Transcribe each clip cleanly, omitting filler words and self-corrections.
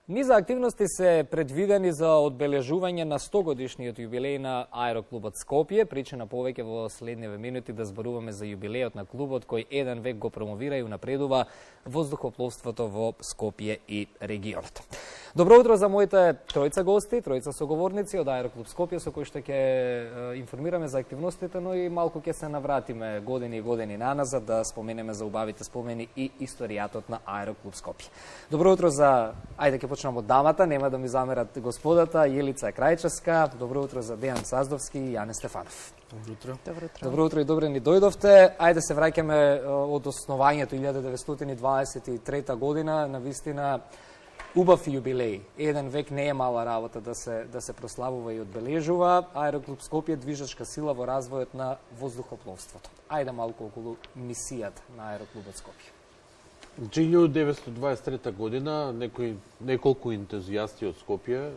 Низа активности се предвидени за одбележување на 100 годишниот јубилеј на Аероклубот Скопје. Причина повеќе во следниве минути да зборуваме за јубилејот на клубот кој еден век го промовира и унапредува воздухопловството во Скопје и регионот. Добро утро за моите тројца гости, тројца соговорници од Аероклуб Скопје со кои што ќе информираме за активностите, но и малку ќе се навратиме години и години наназад да споменеме за убавите спомени и историјатот на Аероклуб Скопје. Добро утро за, ајде ќе почнам од дамата, нема да ми замерат господата, Јелица Крајчевска. Добро утро за Дејан Саздовски и Јане Стефанов. Добро утро. Добро утро и добре ни дојдовте. Ајде се враќаме од основањето 1923 година, на вистина убав јубилеј. Еден век не е мала работа да се прославува и одбележува. Аероклуб Скопје движечка сила во развојот на воздухопловството. Ајде малку околу мисијата на Аероклубот Скопје. 1923 година неколку ентузијасти од Скопје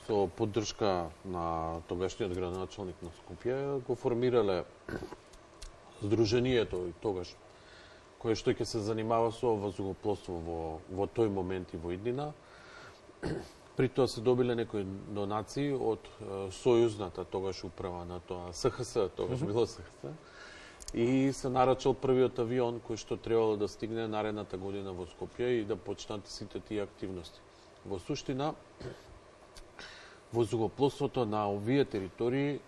со поддршка на тогашниот градоначалник на Скопје го формирале здруженијето и тогаш кое што ќе се занимава со воздухопловство во тој момент и во иднина. При тоа се добиле некои донации од сојузната тогаш управа на тоа СХС, тогаш било СХС. И се нарачал првиот авион кој што требало да стигне наредната година во Скопје и да почнат сите тие активности. Во суштина, воздухопловството на овие територии,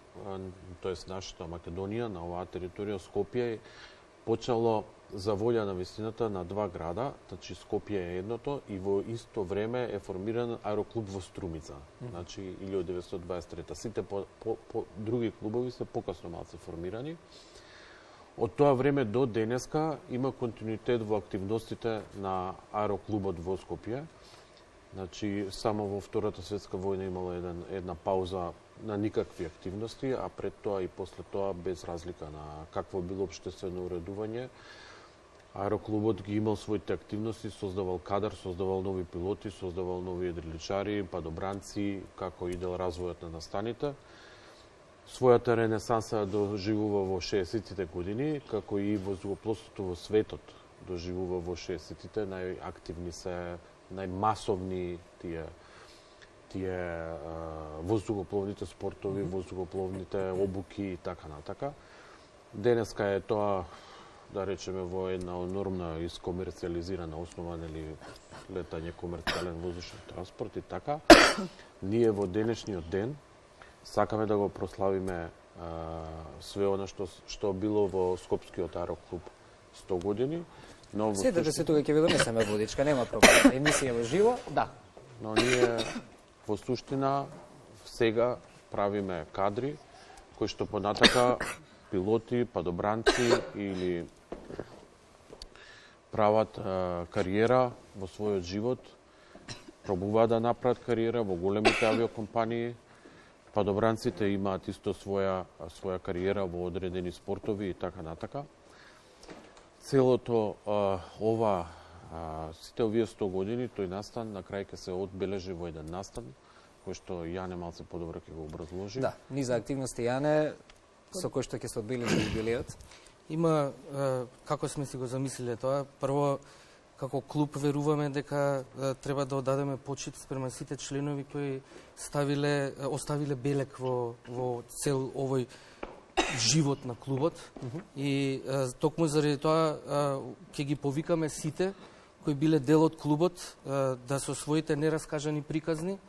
тоест нашата Македонија, на оваа територија Скопје, почнало за волја на вистината на два града, значи Скопје е едното и во исто време е формиран аероклуб во Струмица, значи 1923. Сите други клубови се покасно малце формирани. Од тоа време до денеска има континуитет во активностите на аероклубот во Скопје. Значи, само во Втората светска војна имало една пауза на никакви активности, а пред тоа и после тоа без разлика на какво било општествено уредување. Аероклубот ги имал своите активности, создавал кадар, создавал нови пилоти, создавал нови едриличари, падобранци, како идел развојот на настаните. Својата ренесанса доживува во 60-тите години, како и воздухопловството во светот доживува во 60-тите. Најактивни се, најмасовни тие воздухопловните спортови, воздухопловните обуки и така натака. Денеска е тоа, да речеме, во една нормна и скомерцијализирана основа, нели, летање, комерцијален воздушен транспорт и така. Ние во денешниот ден сакаме да го прославиме све она што било во Скопскиот аероклуб 100 години. Сетете се тука ќе ви донесеме водичка, нема проблем. Емисија во живо, да. Но ние во суштина сега правиме кадри кои што понатака пилоти, падобранци или прават кариера во својот живот, пробуваат да направат кариера во големите авиокомпании. Падобранците имаат исто своја кариера во одредени спортови и така натака. Целото сите овие 100 години, тој настан на крај ќе се одбележи во еден настан, кој што Јане малце подобро ќе го образложи. Да, низа активности, Јане, со кој што ќе се одбележи јубилејот. Има, како сме си го замислиле тоа, прво, како клуб веруваме дека треба да оддадеме почит спрема сите членови кои оставиле белек во цел овој живот на клубот. И токму заради тоа ќе ги повикаме сите кои биле дел од клубот да со своите нераскажани приказни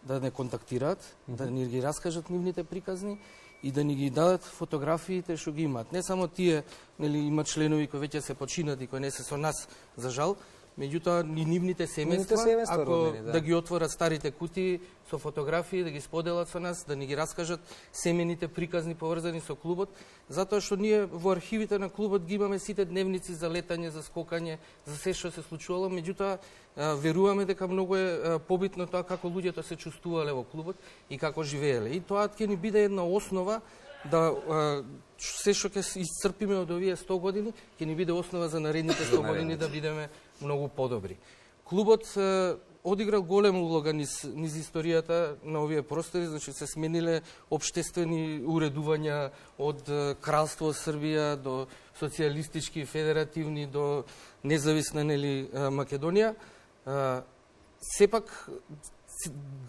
да не контактираат, да ни ги раскажат нивните приказни и да ни ги дадат фотографиите што ги имаат. Не само тие, нели, има членови кои веќе се починати, кои не се со нас, за жал, меѓутоа и нивните семејства, ако да ги отворат старите кутии со фотографии, да ги споделат со нас, да ни ги раскажат семените приказни поврзани со клубот, затоа што ние во архивите на клубот ги имаме сите дневници за летање, за скокање, за се што се случувало, меѓутоа веруваме дека многу е побитно тоа како луѓето се чувствувале во клубот и како живееле. И тоа ќе ни биде една основа да се што ќе исцрпиме од овие 100 години, ќе ни биде основа за наредните 100 години да бидеме многу подобри. Клубот одиграл голема улога низ историјата на овие простори, значи се смениле општествени уредувања од Кралство Србија до социјалистички, федеративни, до независна Македонија. сепак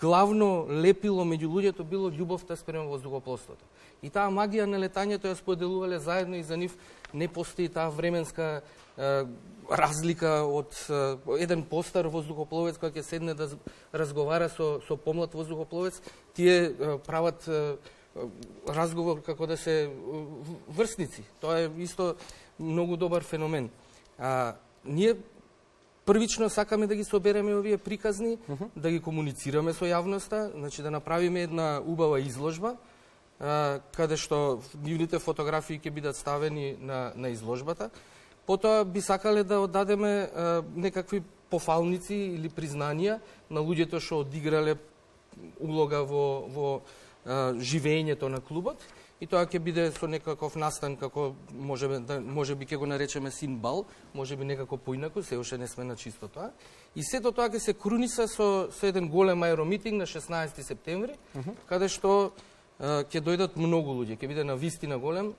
главно лепило меѓу луѓето било љубовта спрема воздухопловството. И таа магија на летањето ја споделувале заедно и за нив не постои таа временска разлика од еден постар воздухопловец кој ќе седне да разговара со помлад воздухопловец, тие прават разговор како да се врсници. Тоа е исто многу добар феномен. Ние првично сакаме да ги собереме овие приказни, да ги комуницираме со јавноста, значи да направиме една убава изложба, каде што нивните фотографии ќе бидат ставени на изложбата. Потоа би сакале да оддадеме некакви пофалници или признанија на луѓето што одиграле улога во живеењето на клубот. И тоа ќе биде со некаков настан, како можеби ќе го наречеме симбал, можеби некако поинаку, се уште не сме на чисто тоа. И сето тоа ќе се круниса со еден голем аеромитинг на 16 септември, каде што ќе дојдат многу луѓе, ќе биде на вистина голем.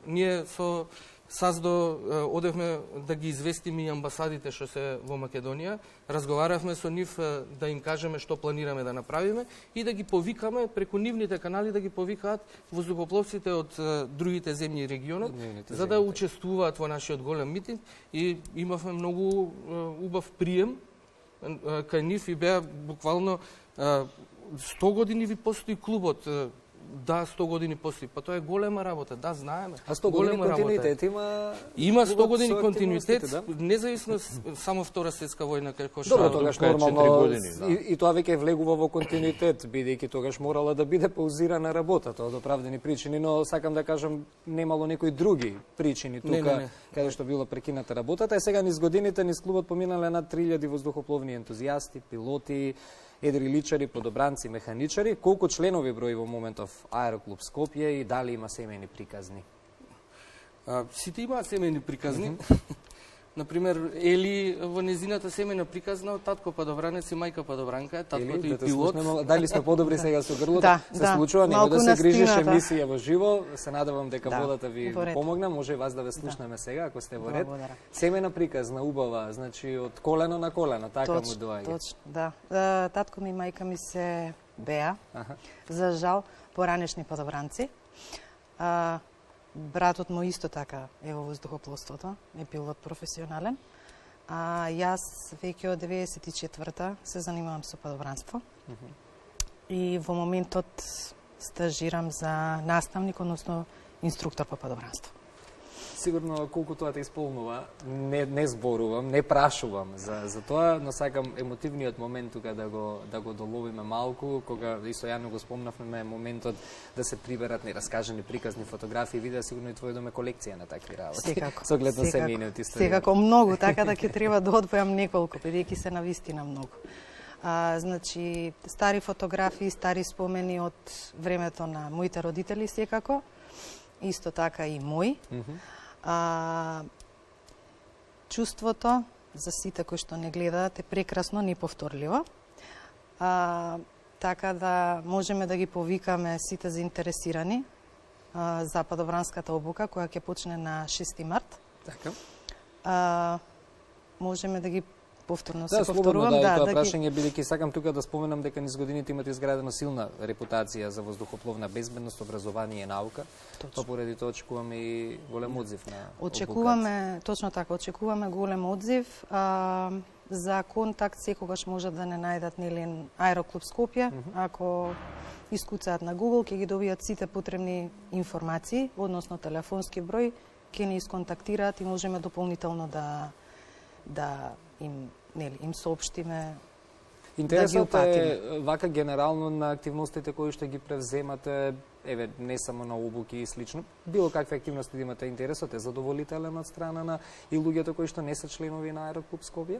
Ние со САЗДО одевме да ги известиме и амбасадите што се во Македонија, разговаравме со нив да им кажеме што планираме да направиме и да ги повикаме преку нивните канали да ги повикаат воздухопловците од другите земји и регионот, за да учествуваат во нашиот голем митинг и имавме многу убав прием кај нив и беа буквално 100 години ви постои клубот. Да, 100 години постои. Па тоа е голема работа, да, знаеме. А 100 години континуитет има? Има 100 години континуитет, да? Независно само Втора светска војна како што... Добро, тогаш нормално години, да. И тоа веќе влегува во континуитет, бидејќи тогаш морала да биде паузирана работата од оправдани причини, но сакам да кажам немало некои други причини тука каде што било прекината работата. И сега низ годините низ клубот поминале над 3000 воздухопловни ентузијасти, пилоти, едри личари, подобранци, механичари. Колку членови брои во моментов Аероклуб Скопје и дали има семејни приказни? Сите имаат семејни приказни. Например, Ели во незината семејна приказна, татко падобранец и мајка падобранка, таткото и пилот. Дали сме подобри сега со грлото? Се случува, нема да се грижиш емисија во живо. Се надевам дека водата ви помогна, може и вас да ве слушнеме сега ако сте во ред. Семејна приказна убава, значи од колено на колено, така му доаѓа. Точно, да. Татко ми и мајка ми се беа. За жал поранешни падобранци. Братот му исто така е во воздухопловството, е пилот професионален. Јас веќе од 94-та се занимавам со падобранство. И во моментот стажирам за наставник, односно инструктор по падобранство. Сигурно колку тоа те исполнува, не зборувам, не прашувам за тоа, но сакам емотивниот момент тука да го доловиме малку, кога и со Јано го спомнавме моментот да се приберат нераскажани приказни фотографии, видеа сигурно и твој дом е колекција на такви работи. Секако. Со оглед на семејниот историја. Секако многу, така да ќе треба да одвојам неколку, бидејќи се навистина многу. Значи, стари фотографии, стари спомени од времето на моите родители секако, исто така и мој. Чувството за сите кои што не гледаат е прекрасно, неповторливо. Така да можеме да ги повикаме сите заинтересирани за падобранската обука која ќе почне на 6 март. Така. Можеме да ги повторно се повторувам. Да, тоа прашање, бидејќи сакам тука да споменам дека низ годините имате изградена силна репутација за воздухопловна безбедност, образование и наука. Тоа поради тоа очекуваме и голем одзив на обуката. Точно така, очекуваме голем одзив. За контакт секогаш може да не најдат нели Аероклуб Скопје. Ако искуцаат на Google, ќе ги добијат сите потребни информации, односно телефонски број, ќе ни исконтактираат и можеме дополнително да им соопштиме. Интересот е вака генерално на активностите кои што ги превземате, еве не само на обуки и слично, било какви активности да имате, интересот е задоволителен од страна на и луѓето кои што не се членови на Аероклуб Скопје?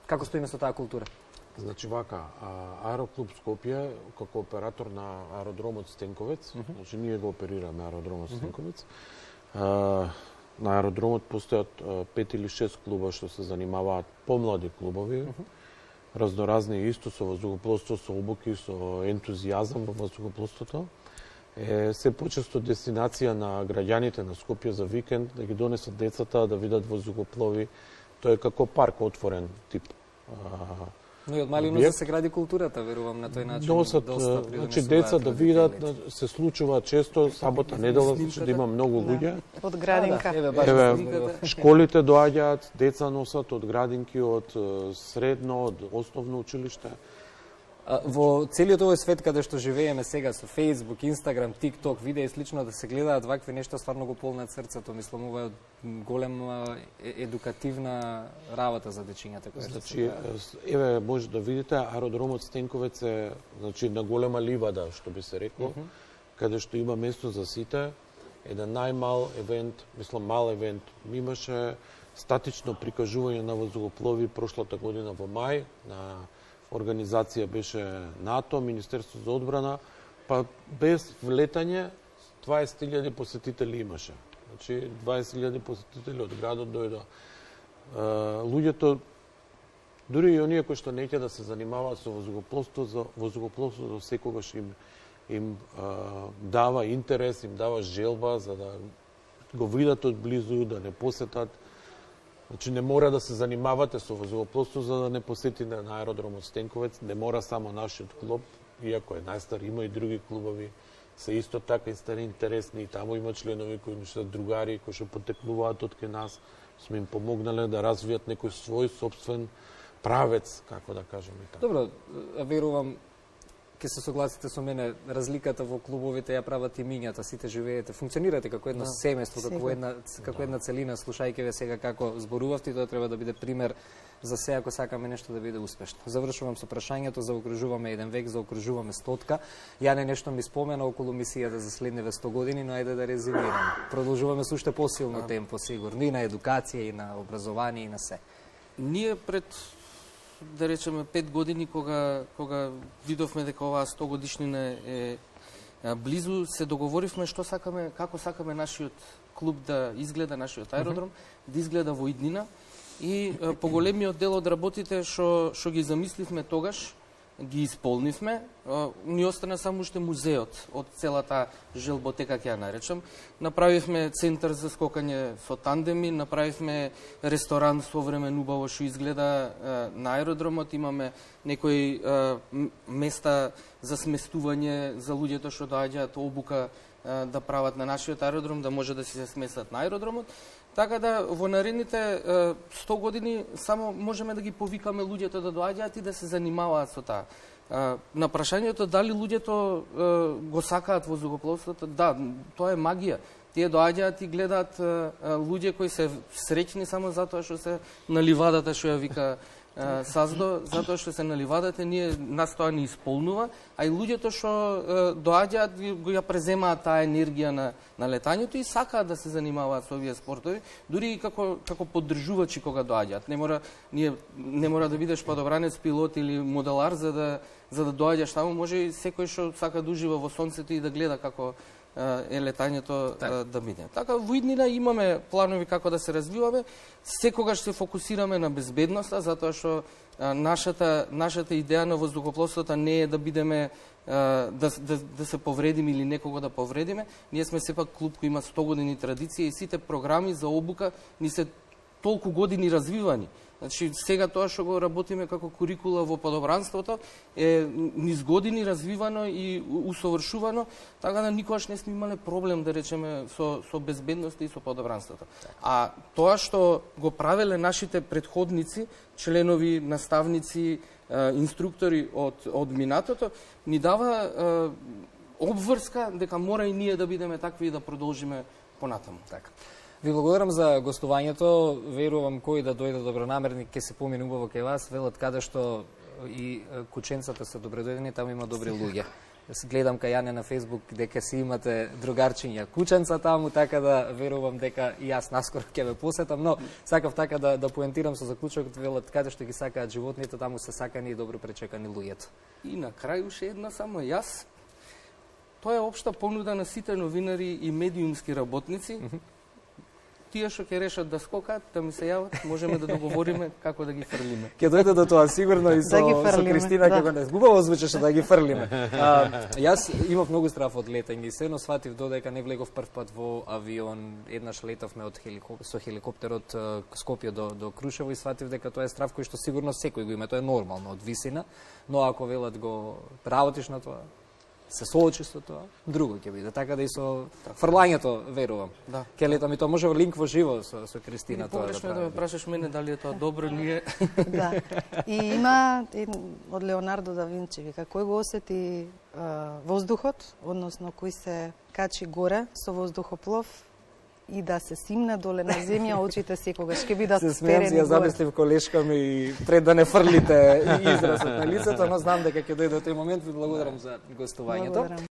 Како стоиме со таа култура? Значи вака, Аероклуб Скопје како оператор на аеродромот Стенковец, значи ние го оперираме аеродромот Стенковец. На аеродромот постојат 5 или 6 клуба што се занимаваат помлади клубови, разноразни исто со воздухопловство, со обуки, со ентузијазам во воздухопловството. Се почесто дестинација на граѓаните на Скопје за викенд, да ги донесат децата, да видат воздухоплови. Тоа е како парк отворен тип Но и од малина да се гради културата, верувам, на тој начин. Носат, значи деца да видат, се случува често сабота, недела, значи да има многу луѓе. Од градинка. Еве, школите доаѓаат, деца носат од градинки, од средно, од основно училиште. Во целиот овој свет каде што живееме сега со Facebook, Instagram, TikTok, видеа и слично да се гледаат вакви нешта, стварно го полнат срцето. Мислам, ова е голема едукативна работа за дечињата која што се. Еве, може да видите, аеродромот Стенковец е, значи, на голема ливада, што би се рекло, каде што има место за сите. Еден најмал евент, мислам мал евент, имаше статично прикажување на воздухоплови прошлата година во мај, на организација беше НАТО, Министерство за одбрана, па без влетање 20.000 посетители имаше. Значи 20.000 посетители од градот дојдоа. Луѓето, дури и оние кои што неќе да се занимаваат со воздухопловството секогаш им дава интерес, им дава желба за да го видат од близу, да не посетат. Значи не мора да се занимавате со воздухопловство за да не посетите на аеродромот Стенковец, не мора само нашиот клуб, иако е најстар, има и други клубови, се исто така интересни, и таму има членови кои се другари, кои што потекнуваат од кај нас, сме им помогнале да развијат некој свој собствен правец, како да кажеме така. Добро, верувам, ќе се согласите со мене, разликата во клубовите ја прават имињата, сите живеете, функционирате како едно семејство, како една целина, слушајќи ве сега како зборувавте, тоа треба да биде пример за се ако сакаме нешто да биде успешно. Завршувам со прашањето, заокружуваме еден век, заокружуваме стотка. Јане нешто ми спомена околу мисијата за следниве 100 години, но ајде да резимирам. Продолжуваме со уште посилно темпо, сигурно, и на едукација, и на образование, и на се. Ние пред, да речеме, 5 години, кога видовме дека оваа 100 годишнина е близу, се договоривме што сакаме, како сакаме нашиот клуб да изгледа, нашиот аеродром, да изгледа во иднина. И поголемиот дел од работите што ги замисливме тогаш, ги исполнивме. Ни остана само уште музеот од целата желботека, ќе ја наречам. Направивме центар за скокање со тандеми, направивме ресторан современ убаво што изгледа на аеродромот, имаме некои места за сместување за луѓето што доаѓаат обука да прават на нашиот аеродром, да може да се сместат на аеродромот. Така да во наредните 100 години само можеме да ги повикаме луѓето да доаѓаат и да се занимаваат со таа. На прашањето дали луѓето го сакаат воздухопловството, да, тоа е магија. Тие доаѓаат и гледаат луѓе кои се среќни само затоа што се на ливадата, што ја вика Саздо, затоа што се на ливадата, нас тоа не исполнува, а и луѓето што доаѓаат го ја преземаат таа енергија на летањето и сакаат да се занимаваат со овие спортови, дури и како поддржувачи кога доаѓаат. Не мора да бидеш подобранец, пилот или моделар за да доаѓаш таму, може и секој што сака да ужива во сонцето и да гледа како е летањето да биде. Така, во иднина имаме планови како да се развиваме, секогаш се фокусираме на безбедноста, затоа што нашата идеја на воздухопловството не е да бидеме да се повредиме или некого да повредиме. Ние сме сепак клуб кој има 100 години традиција и сите програми за обука ни се толку години развивани. Значи, сега тоа што го работиме како курикула во подобранството е низ години развивано и усовршувано, така да никогаш не сме имале проблем, да речеме, со безбедноста и со подобранството. А тоа што го правеле нашите предходници, членови, наставници, инструктори од минатото, ни дава обврска дека мора и ние да бидеме такви и да продолжиме понатаму. Така. Ви благодарам за гостувањето. Верувам кои да дојде добронамерни ќе се помине убаво кај вас. Велат каде што и кученцата се добредојдени, таму има добри луѓе. Гледам кај Јане на Facebook дека си имате другарчиња кученца таму, така да верувам дека и јас наскоро ќе ве посетам, но сакав така да поентирам со заклучокот, велат каде што ги сакаат животните, таму се сакани и добро пречекани луѓето. И на крај уште една само јас. Тоа е општа понуда на сите новинари и медиумски работници. тие што ќе решат да скокат, да ми се јават, можеме да договориме како да ги фрлиме. Ќе дојде до тоа сигурно и со, Да ги со фрлиме, Кристина да. ќе го не. Убаво звучеше да ги фрлиме. Јас имав многу страф од летање и сено сватив додека не влегов прв пат во авион. Еднаш летавме од со хеликоптер од Скопје до Крушево и сватив дека тоа е страф кој што сигурно секој го има, тоа е нормално од висина, но ако велат го работиш на тоа, се соочиш со тоа, друго ќе биде. Така да и со фрлањето верувам. Да. Ќе летам и тоа може во линк во живо со Кристина Или тоа да погрешно е да прави. ме прашаш мене дали е тоа добро, ние Да. И има од Леонардо да Винчи, вика, кој го осети воздухот, односно кој се качи горе со воздухоплов и да се симне доле на земја, очите секогаш ќе бидат Се смеам, сперени ја горе. замислив колешка ми и пред да не фрлите изразот на лицето, но знам дека ќе дојде тој момент. Ви благодарам за гостувањето. Благодарам.